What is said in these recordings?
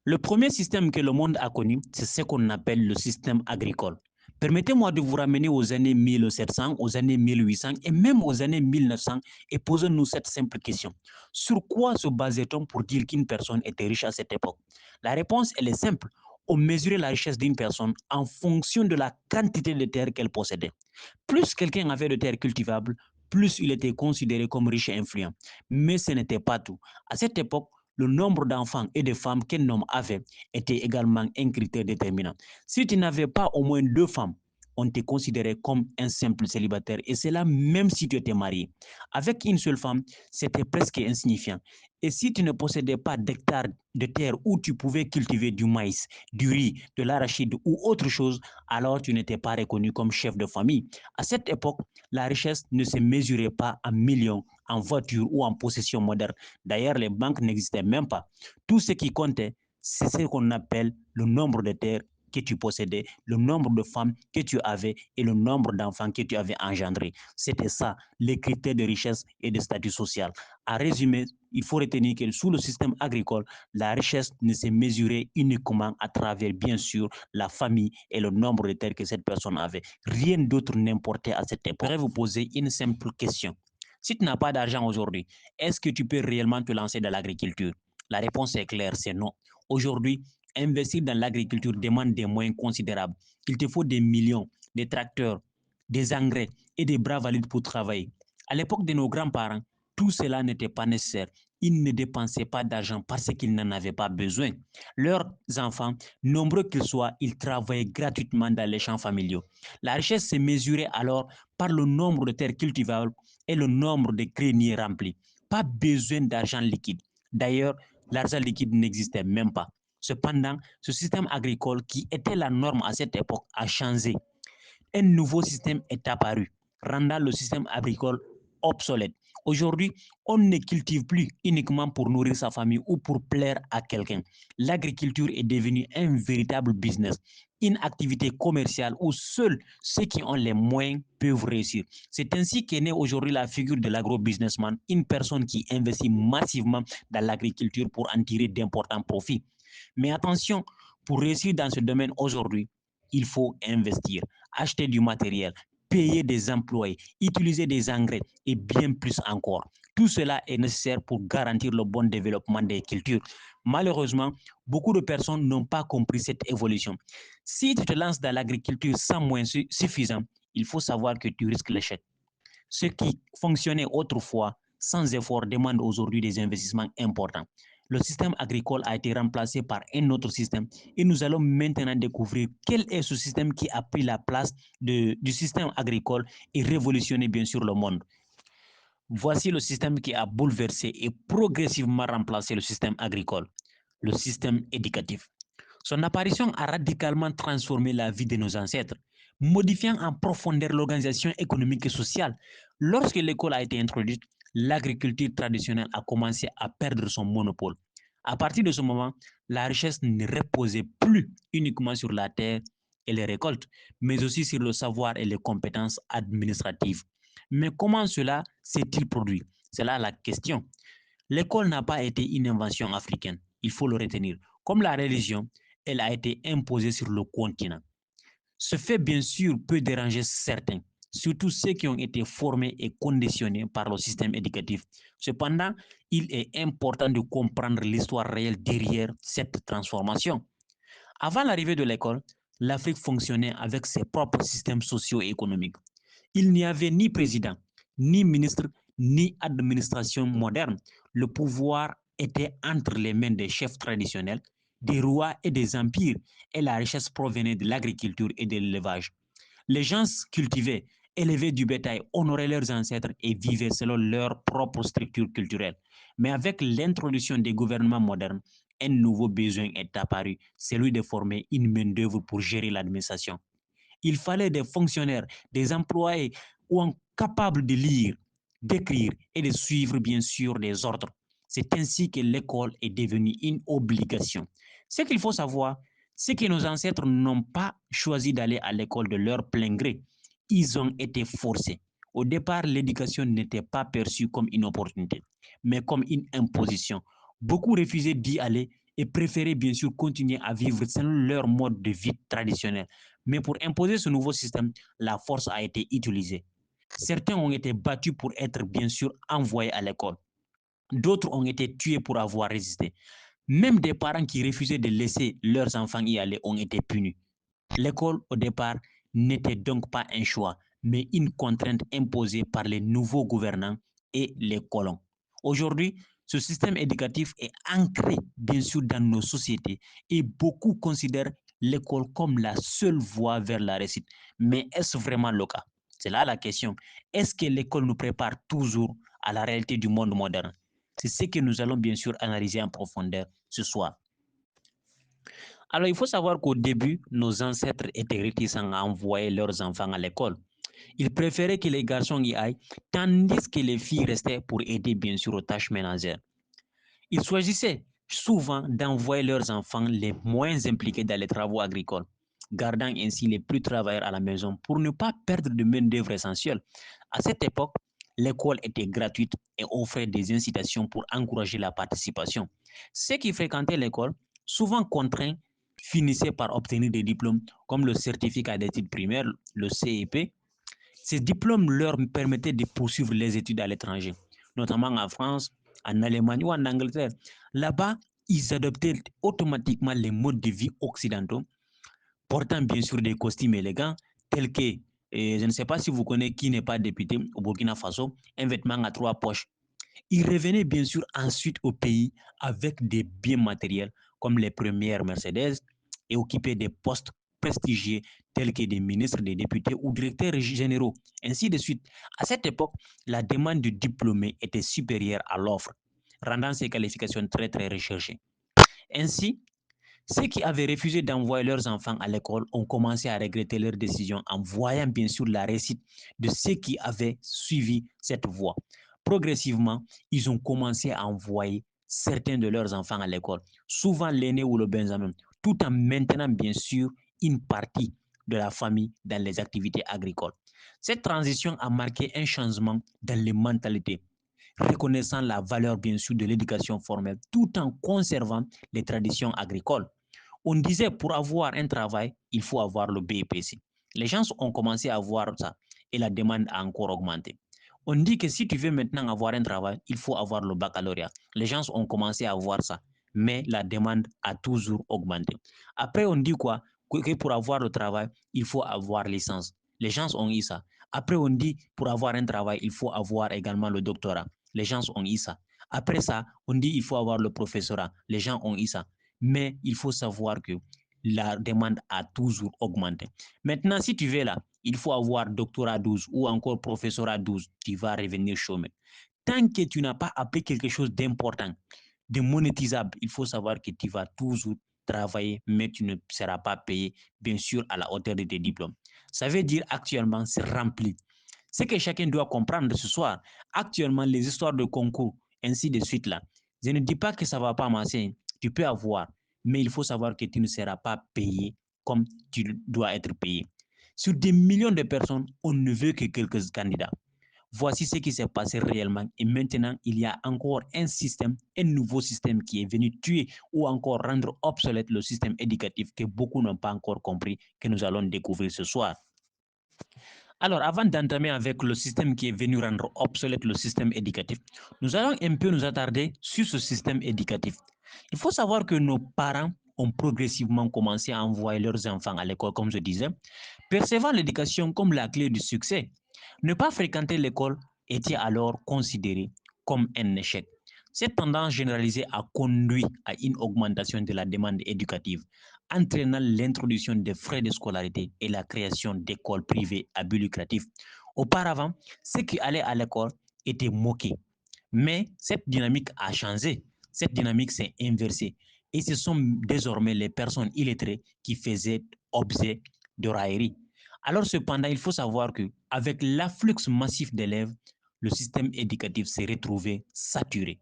Le premier système que le monde a connu, c'est ce qu'on appelle le système agricole. Permettez-moi de vous ramener aux années 1700, aux années 1800 et même aux années 1900 et posons-nous cette simple question. Sur quoi se basait-on pour dire qu'une personne était riche à cette époque? La réponse, elle est simple. On mesurait la richesse d'une personne en fonction de la quantité de terre qu'elle possédait. Plus quelqu'un avait de terres cultivables, plus il était considéré comme riche et influent. Mais ce n'était pas tout. À cette époque, le nombre d'enfants et de femmes qu'un homme avait était également un critère déterminant. Si tu n'avais pas au moins 2 femmes, on te considérait comme un simple célibataire et cela même si tu étais marié. Avec une seule femme, c'était presque insignifiant. Et si tu ne possédais pas d'hectares de terre où tu pouvais cultiver du maïs, du riz, de l'arachide ou autre chose, alors tu n'étais pas reconnu comme chef de famille. À cette époque, la richesse ne se mesurait pas en millions, en voitures ou en possessions modernes. D'ailleurs, les banques n'existaient même pas. Tout ce qui comptait, c'est ce qu'on appelle le nombre de terres que tu possédais, le nombre de femmes que tu avais et le nombre d'enfants que tu avais engendrés. C'était ça, les critères de richesse et de statut social. À résumer, il faut retenir que sous le système agricole, la richesse ne se mesurait uniquement à travers, bien sûr, la famille et le nombre de terres que cette personne avait. Rien d'autre n'importait à cette époque. Je vais vous poser une simple question. Si tu n'as pas d'argent aujourd'hui, est-ce que tu peux réellement te lancer dans l'agriculture? La réponse est claire, c'est non. Aujourd'hui, investir dans l'agriculture demande des moyens considérables. Il te faut des millions, des tracteurs, des engrais et des bras valides pour travailler. À l'époque de nos grands-parents, tout cela n'était pas nécessaire. Ils ne dépensaient pas d'argent parce qu'ils n'en avaient pas besoin. Leurs enfants, nombreux qu'ils soient, ils travaillaient gratuitement dans les champs familiaux. La richesse se mesurait alors par le nombre de terres cultivables et le nombre de greniers remplis. Pas besoin d'argent liquide. D'ailleurs, l'argent liquide n'existait même pas. Cependant, ce système agricole qui était la norme à cette époque a changé. Un nouveau système est apparu, rendant le système agricole obsolète. Aujourd'hui, on ne cultive plus uniquement pour nourrir sa famille ou pour plaire à quelqu'un. L'agriculture est devenue un véritable business, une activité commerciale où seuls ceux qui ont les moyens peuvent réussir. C'est ainsi qu'est née aujourd'hui la figure de l'agro-businessman, une personne qui investit massivement dans l'agriculture pour en tirer d'importants profits. Mais attention, pour réussir dans ce domaine aujourd'hui, il faut investir, acheter du matériel, payer des employés, utiliser des engrais et bien plus encore. Tout cela est nécessaire pour garantir le bon développement des cultures. Malheureusement, beaucoup de personnes n'ont pas compris cette évolution. Si tu te lances dans l'agriculture sans moyens suffisants, il faut savoir que tu risques l'échec. Ce qui fonctionnait autrefois sans effort demande aujourd'hui des investissements importants. Le système agricole a été remplacé par un autre système et nous allons maintenant découvrir quel est ce système qui a pris la place du système agricole et révolutionné bien sûr le monde. Voici le système qui a bouleversé et progressivement remplacé le système agricole, le système éducatif. Son apparition a radicalement transformé la vie de nos ancêtres, modifiant en profondeur l'organisation économique et sociale. Lorsque l'école a été introduite, l'agriculture traditionnelle a commencé à perdre son monopole. À partir de ce moment, la richesse ne reposait plus uniquement sur la terre et les récoltes, mais aussi sur le savoir et les compétences administratives. Mais comment cela s'est-il produit? C'est là la question. L'école n'a pas été une invention africaine, il faut le retenir. Comme la religion, elle a été imposée sur le continent. Ce fait, bien sûr, peut déranger certains, surtout ceux qui ont été formés et conditionnés par le système éducatif. Cependant, il est important de comprendre l'histoire réelle derrière cette transformation. Avant l'arrivée de l'école, l'Afrique fonctionnait avec ses propres systèmes sociaux et économiques. Il n'y avait ni président, ni ministre, ni administration moderne. Le pouvoir était entre les mains des chefs traditionnels, des rois et des empires, et la richesse provenait de l'agriculture et de l'élevage. Les gens cultivaient, élevaient du bétail, honoraient leurs ancêtres et vivaient selon leur propre structure culturelle. Mais avec l'introduction des gouvernements modernes, un nouveau besoin est apparu, celui de former une main-d'œuvre pour gérer l'administration. Il fallait des fonctionnaires, des employés capables de lire, d'écrire et de suivre bien sûr des ordres. C'est ainsi que l'école est devenue une obligation. Ce qu'il faut savoir, c'est que nos ancêtres n'ont pas choisi d'aller à l'école de leur plein gré. Ils ont été forcés. Au départ, l'éducation n'était pas perçue comme une opportunité, mais comme une imposition. Beaucoup refusaient d'y aller et préféraient bien sûr continuer à vivre selon leur mode de vie traditionnel. Mais pour imposer ce nouveau système, la force a été utilisée. Certains ont été battus pour être bien sûr envoyés à l'école. D'autres ont été tués pour avoir résisté. Même des parents qui refusaient de laisser leurs enfants y aller ont été punis. L'école, au départ, n'était donc pas un choix, mais une contrainte imposée par les nouveaux gouvernants et les colons. Aujourd'hui, ce système éducatif est ancré, bien sûr, dans nos sociétés et beaucoup considèrent l'école comme la seule voie vers la réussite. Mais est-ce vraiment le cas? C'est là la question. Est-ce que l'école nous prépare toujours à la réalité du monde moderne? C'est ce que nous allons bien sûr analyser en profondeur ce soir. Alors, il faut savoir qu'au début, nos ancêtres étaient réticents à envoyer leurs enfants à l'école. Ils préféraient que les garçons y aillent, tandis que les filles restaient pour aider bien sûr aux tâches ménagères. Ils choisissaient souvent d'envoyer leurs enfants les moins impliqués dans les travaux agricoles, gardant ainsi les plus travailleurs à la maison pour ne pas perdre de main-d'œuvre essentielle. À cette époque, l'école était gratuite et offrait des incitations pour encourager la participation. Ceux qui fréquentaient l'école, souvent contraints, finissaient par obtenir des diplômes comme le certificat d'études primaires, le CEP. Ces diplômes leur permettaient de poursuivre les études à l'étranger, notamment en France, en Allemagne ou en Angleterre. Là-bas, ils adoptaient automatiquement les modes de vie occidentaux, portant bien sûr des costumes élégants, tels que, je ne sais pas si vous connaissez qui n'est pas député au Burkina Faso, un vêtement à 3 poches. Ils revenaient bien sûr ensuite au pays avec des biens matériels comme les premières Mercedes et occupaient des postes prestigieux tels que des ministres, des députés ou directeurs généraux, ainsi de suite. À cette époque, la demande de diplômés était supérieure à l'offre, rendant ces qualifications très très recherchées. Ainsi, ceux qui avaient refusé d'envoyer leurs enfants à l'école ont commencé à regretter leur décision en voyant bien sûr la réussite de ceux qui avaient suivi cette voie. Progressivement, ils ont commencé à envoyer certains de leurs enfants à l'école, souvent l'aîné ou le benjamin, tout en maintenant bien sûr une partie de la famille dans les activités agricoles. Cette transition a marqué un changement dans les mentalités, reconnaissant la valeur bien sûr de l'éducation formelle tout en conservant les traditions agricoles. On disait pour avoir un travail, il faut avoir le BEPC. Les gens ont commencé à voir ça et la demande a encore augmenté. On dit que si tu veux maintenant avoir un travail, il faut avoir le baccalauréat. Les gens ont commencé à voir ça, mais la demande a toujours augmenté. Après, on dit quoi? Que pour avoir le travail, il faut avoir licence. Les gens ont eu ça. Après, on dit pour avoir un travail, il faut avoir également le doctorat. Les gens ont eu ça. Après ça, on dit il faut avoir le professorat. Les gens ont eu ça. Mais il faut savoir que la demande a toujours augmenté. Maintenant, si tu veux là, il faut avoir doctorat 12 ou encore professorat 12, tu vas revenir chômeur. Tant que tu n'as pas appris quelque chose d'important, de monétisable, il faut savoir que tu vas toujours travailler, mais tu ne seras pas payé, bien sûr, à la hauteur de tes diplômes. Ça veut dire actuellement, c'est rempli. Ce que chacun doit comprendre ce soir, actuellement, les histoires de concours, ainsi de suite là, je ne dis pas que ça ne va pas marcher, tu peux avoir, mais il faut savoir que tu ne seras pas payé comme tu dois être payé. Sur des millions de personnes, on ne veut que quelques candidats. Voici ce qui s'est passé réellement et maintenant il y a encore un nouveau système qui est venu tuer ou encore rendre obsolète le système éducatif que beaucoup n'ont pas encore compris, que nous allons découvrir ce soir. Alors, avant d'entamer avec le système qui est venu rendre obsolète le système éducatif, nous allons un peu nous attarder sur ce système éducatif. Il faut savoir que nos parents ont progressivement commencé à envoyer leurs enfants à l'école, comme je disais, percevant l'éducation comme la clé du succès. Ne pas fréquenter l'école était alors considéré comme un échec. Cette tendance généralisée a conduit à une augmentation de la demande éducative, entraînant l'introduction des frais de scolarité et la création d'écoles privées à but lucratif. Auparavant, ceux qui allaient à l'école étaient moqués. Mais cette dynamique a changé. Cette dynamique s'est inversée. Et ce sont désormais les personnes illettrées qui faisaient objet de raillerie. Alors cependant, il faut savoir qu'avec l'afflux massif d'élèves, le système éducatif s'est retrouvé saturé.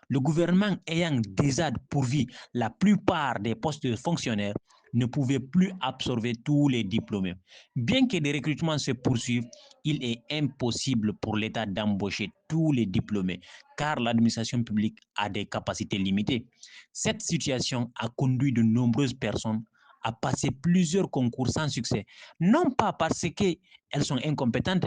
Le gouvernement ayant déjà pourvu la plupart des postes de fonctionnaires, ne pouvait plus absorber tous les diplômés. Bien que des recrutements se poursuivent, il est impossible pour l'État d'embaucher tous les diplômés, car l'administration publique a des capacités limitées. Cette situation a conduit de nombreuses personnes à passer plusieurs concours sans succès, non pas parce qu'elles sont incompétentes,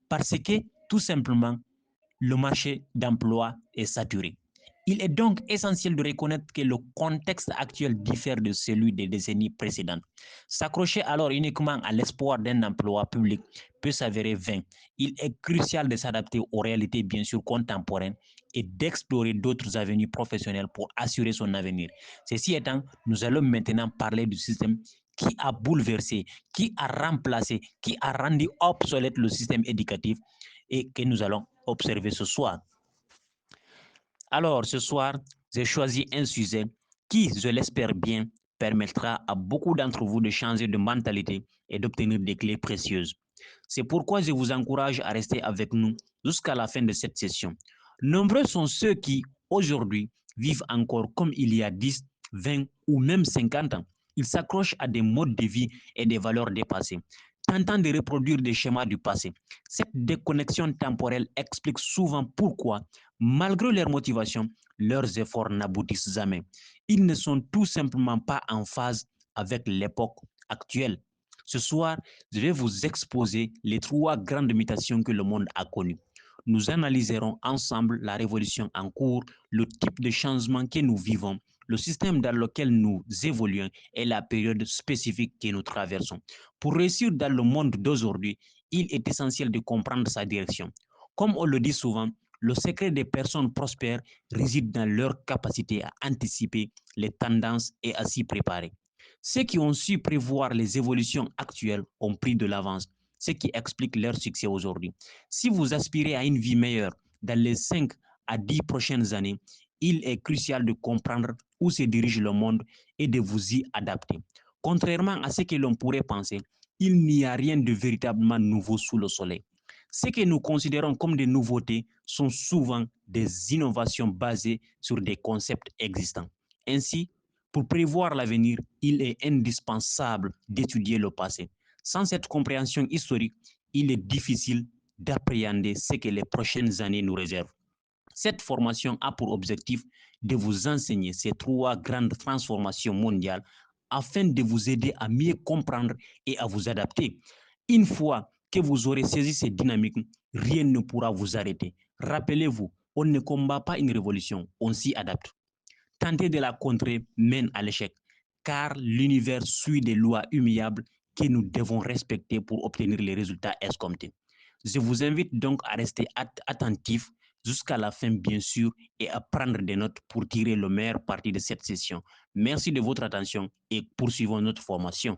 parce que tout simplement le marché d'emploi est saturé. Il est donc essentiel de reconnaître que le contexte actuel diffère de celui des décennies précédentes. S'accrocher alors uniquement à l'espoir d'un emploi public peut s'avérer vain. Il est crucial de s'adapter aux réalités bien sûr contemporaines et d'explorer d'autres avenues professionnelles pour assurer son avenir. Ceci étant, nous allons maintenant parler du système qui a bouleversé, qui a remplacé, qui a rendu obsolète le système éducatif et que nous allons observer ce soir. Alors, ce soir, j'ai choisi un sujet qui, je l'espère bien, permettra à beaucoup d'entre vous de changer de mentalité et d'obtenir des clés précieuses. C'est pourquoi je vous encourage à rester avec nous jusqu'à la fin de cette session. Nombreux sont ceux qui, aujourd'hui, vivent encore comme il y a 10, 20 ou même 50 ans. Ils s'accrochent à des modes de vie et des valeurs dépassées, tentant de reproduire des schémas du passé. Cette déconnexion temporelle explique souvent pourquoi, malgré leur motivation, leurs efforts n'aboutissent jamais. Ils ne sont tout simplement pas en phase avec l'époque actuelle. Ce soir, je vais vous exposer les 3 grandes mutations que le monde a connues. Nous analyserons ensemble la révolution en cours, le type de changement que nous vivons, le système dans lequel nous évoluons et la période spécifique que nous traversons. Pour réussir dans le monde d'aujourd'hui, il est essentiel de comprendre sa direction. Comme on le dit souvent, le secret des personnes prospères réside dans leur capacité à anticiper les tendances et à s'y préparer. Ceux qui ont su prévoir les évolutions actuelles ont pris de l'avance, ce qui explique leur succès aujourd'hui. Si vous aspirez à une vie meilleure dans les 5 à 10 prochaines années, il est crucial de comprendre où se dirige le monde et de vous y adapter. Contrairement à ce que l'on pourrait penser, il n'y a rien de véritablement nouveau sous le soleil. Ce que nous considérons comme des nouveautés sont souvent des innovations basées sur des concepts existants. Ainsi, pour prévoir l'avenir, il est indispensable d'étudier le passé. Sans cette compréhension historique, il est difficile d'appréhender ce que les prochaines années nous réservent. Cette formation a pour objectif de vous enseigner ces 3 grandes transformations mondiales afin de vous aider à mieux comprendre et à vous adapter. Une fois que vous aurez saisi ces dynamiques, rien ne pourra vous arrêter. Rappelez-vous, on ne combat pas une révolution, on s'y adapte. Tenter de la contrer mène à l'échec, car l'univers suit des lois immuables que nous devons respecter pour obtenir les résultats escomptés. Je vous invite donc à rester attentif jusqu'à la fin, bien sûr, et à prendre des notes pour tirer le meilleur parti de cette session. Merci de votre attention et poursuivons notre formation.